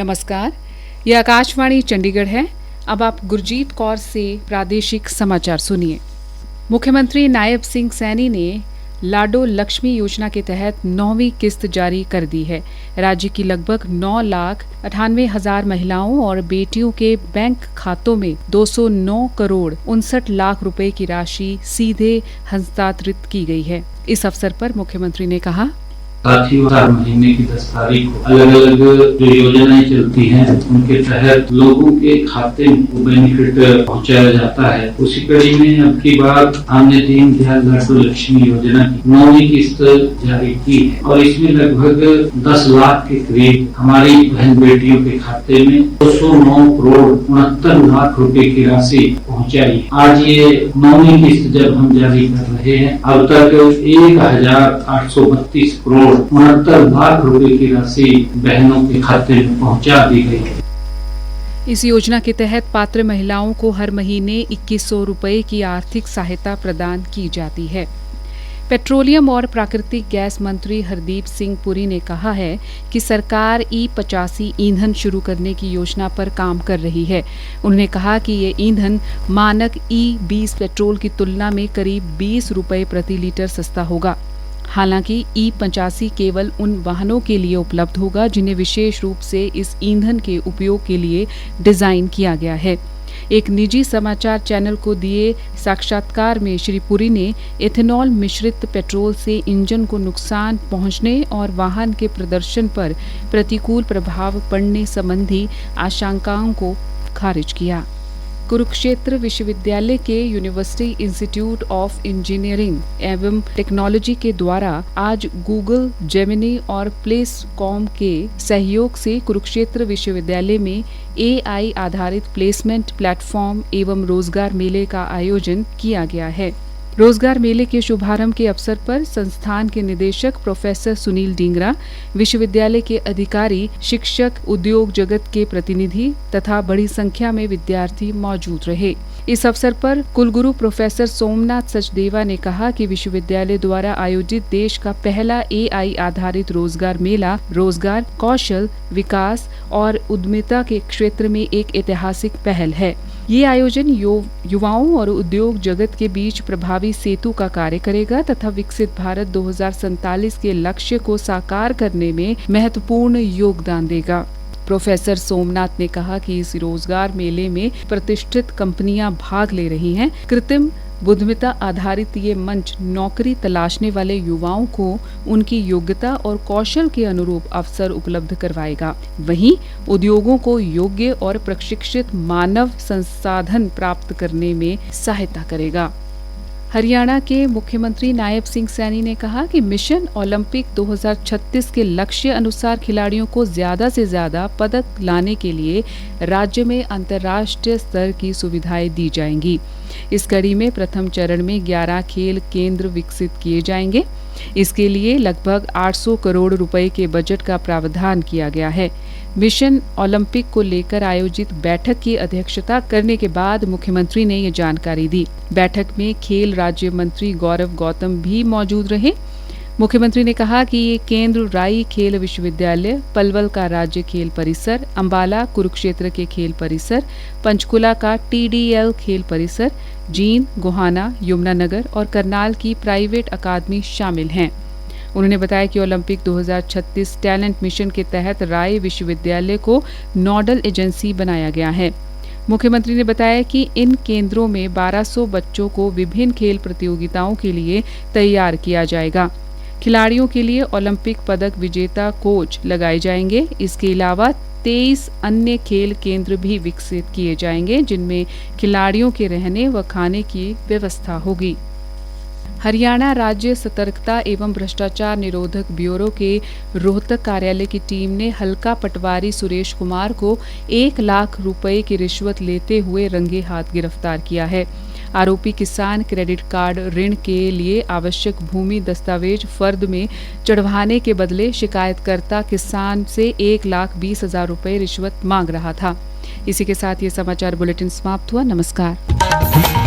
नमस्कार, ये आकाशवाणी चंडीगढ़ है। अब आप गुरजीत कौर से प्रादेशिक समाचार सुनिए। मुख्यमंत्री नायब सिंह सैनी ने लाडो लक्ष्मी योजना के तहत 9वीं किस्त जारी कर दी है। राज्य की लगभग 9,98,000 महिलाओं और बेटियों के बैंक खातों में 209 करोड़ 59 लाख रुपए की राशि सीधे हस्तांतरित की गई है। इस अवसर पर मुख्यमंत्री ने कहा, साथ ही हर महीने की 10 तारीख को अलग अलग जो योजनाएं चलती हैं उनके तहत लोगों के खाते को बेनिफिट पहुंचाया जाता है। उसी कड़ी में अब की बार हमने दीन दयाल लाडो लक्ष्मी योजना की 9वीं किस्त जारी की है और इसमें लगभग 10 लाख के करीब हमारी बहन बेटियों के खाते में 209 करोड़ 69 लाख रुपए की राशि पहुँचाई। आज ये 9वीं किस्त जब हम जारी कर रहे हैं, अब तक 1,832 करोड़ 69 लाख रुपए की राशि बहनों के खाते में पहुंचा दी गई है। इस योजना के तहत पात्र महिलाओं को हर महीने 2100 रुपए की आर्थिक सहायता प्रदान की जाती है। पेट्रोलियम और प्राकृतिक गैस मंत्री हरदीप सिंह पुरी ने कहा है कि सरकार E85 ईंधन शुरू करने की योजना पर काम कर रही है। उन्होंने कहा कि ये ईंधन मानक E20 पेट्रोल की तुलना में करीब 20 रुपए प्रति लीटर सस्ता होगा। हालांकि E85 केवल उन वाहनों के लिए उपलब्ध होगा जिन्हें विशेष रूप से इस ईंधन के उपयोग के लिए डिजाइन किया गया है। एक निजी समाचार चैनल को दिए साक्षात्कार में श्री पुरी ने एथेनॉल मिश्रित पेट्रोल से इंजन को नुकसान पहुंचने और वाहन के प्रदर्शन पर प्रतिकूल प्रभाव पड़ने संबंधी आशंकाओं को खारिज किया। कुरुक्षेत्र विश्वविद्यालय के यूनिवर्सिटी इंस्टीट्यूट ऑफ इंजीनियरिंग एवं टेक्नोलॉजी के द्वारा आज गूगल, जेमिनी और प्लेसकॉम के सहयोग से कुरुक्षेत्र विश्वविद्यालय में AI आधारित प्लेसमेंट प्लेटफॉर्म एवं रोजगार मेले का आयोजन किया गया है। रोजगार मेले के शुभारंभ के अवसर पर संस्थान के निदेशक प्रोफेसर सुनील डींगरा, विश्वविद्यालय के अधिकारी, शिक्षक, उद्योग जगत के प्रतिनिधि तथा बड़ी संख्या में विद्यार्थी मौजूद रहे। इस अवसर पर कुलगुरु प्रोफेसर सोमनाथ सचदेवा ने कहा कि विश्वविद्यालय द्वारा आयोजित देश का पहला AI आधारित रोजगार मेला रोजगार, कौशल विकास और उद्यमिता के क्षेत्र में एक ऐतिहासिक पहल है। ये आयोजन युवाओं और उद्योग जगत के बीच प्रभावी सेतु का कार्य करेगा तथा विकसित भारत 2047 के लक्ष्य को साकार करने में महत्वपूर्ण योगदान देगा। प्रोफेसर सोमनाथ ने कहा कि इस रोजगार मेले में प्रतिष्ठित कंपनियां भाग ले रही हैं। कृत्रिम बुद्धिमत्ता आधारित ये मंच नौकरी तलाशने वाले युवाओं को उनकी योग्यता और कौशल के अनुरूप अवसर उपलब्ध करवाएगा। वहीं उद्योगों को योग्य और प्रशिक्षित मानव संसाधन प्राप्त करने में सहायता करेगा। हरियाणा के मुख्यमंत्री नायब सिंह सैनी ने कहा कि मिशन ओलंपिक 2036 के लक्ष्य अनुसार खिलाड़ियों को ज्यादा से ज्यादा पदक लाने के लिए राज्य में अंतर्राष्ट्रीय स्तर की सुविधाएं दी जाएंगी। इस कड़ी में प्रथम चरण में 11 खेल केंद्र विकसित किए जाएंगे। इसके लिए लगभग 800 करोड़ रुपए के बजट का प्रावधान किया गया है। मिशन ओलंपिक को लेकर आयोजित बैठक की अध्यक्षता करने के बाद मुख्यमंत्री ने ये जानकारी दी। बैठक में खेल राज्य मंत्री गौरव गौतम भी मौजूद रहे। मुख्यमंत्री ने कहा कि ये केंद्र राई खेल विश्वविद्यालय, पलवल का राज्य खेल परिसर, अंबाला कुरुक्षेत्र के खेल परिसर, पंचकुला का TDL खेल परिसर, जींद, गोहाना, यमुनानगर और करनाल की प्राइवेट अकादमी शामिल हैं। उन्होंने बताया कि ओलंपिक 2036 टैलेंट मिशन के तहत राय विश्वविद्यालय को नोडल एजेंसी बनाया गया है। मुख्यमंत्री ने बताया कि इन केंद्रों में 1200 बच्चों को विभिन्न खेल प्रतियोगिताओं के लिए तैयार किया जाएगा। खिलाड़ियों के लिए ओलंपिक पदक विजेता कोच लगाए जाएंगे। इसके अलावा 23 अन्य खेल केंद्र भी विकसित किए जाएंगे जिनमें खिलाड़ियों के रहने व खाने की व्यवस्था होगी। हरियाणा राज्य सतर्कता एवं भ्रष्टाचार निरोधक ब्यूरो के रोहतक कार्यालय की टीम ने हल्का पटवारी सुरेश कुमार को 1 लाख रुपए की रिश्वत लेते हुए रंगे हाथ गिरफ्तार किया है। आरोपी किसान क्रेडिट कार्ड ऋण के लिए आवश्यक भूमि दस्तावेज फर्द में चढ़वाने के बदले शिकायतकर्ता किसान से 1,20,000 रुपए रिश्वत मांग रहा था। इसी के साथ ये समाचार बुलेटिन समाप्त हुआ। नमस्कार।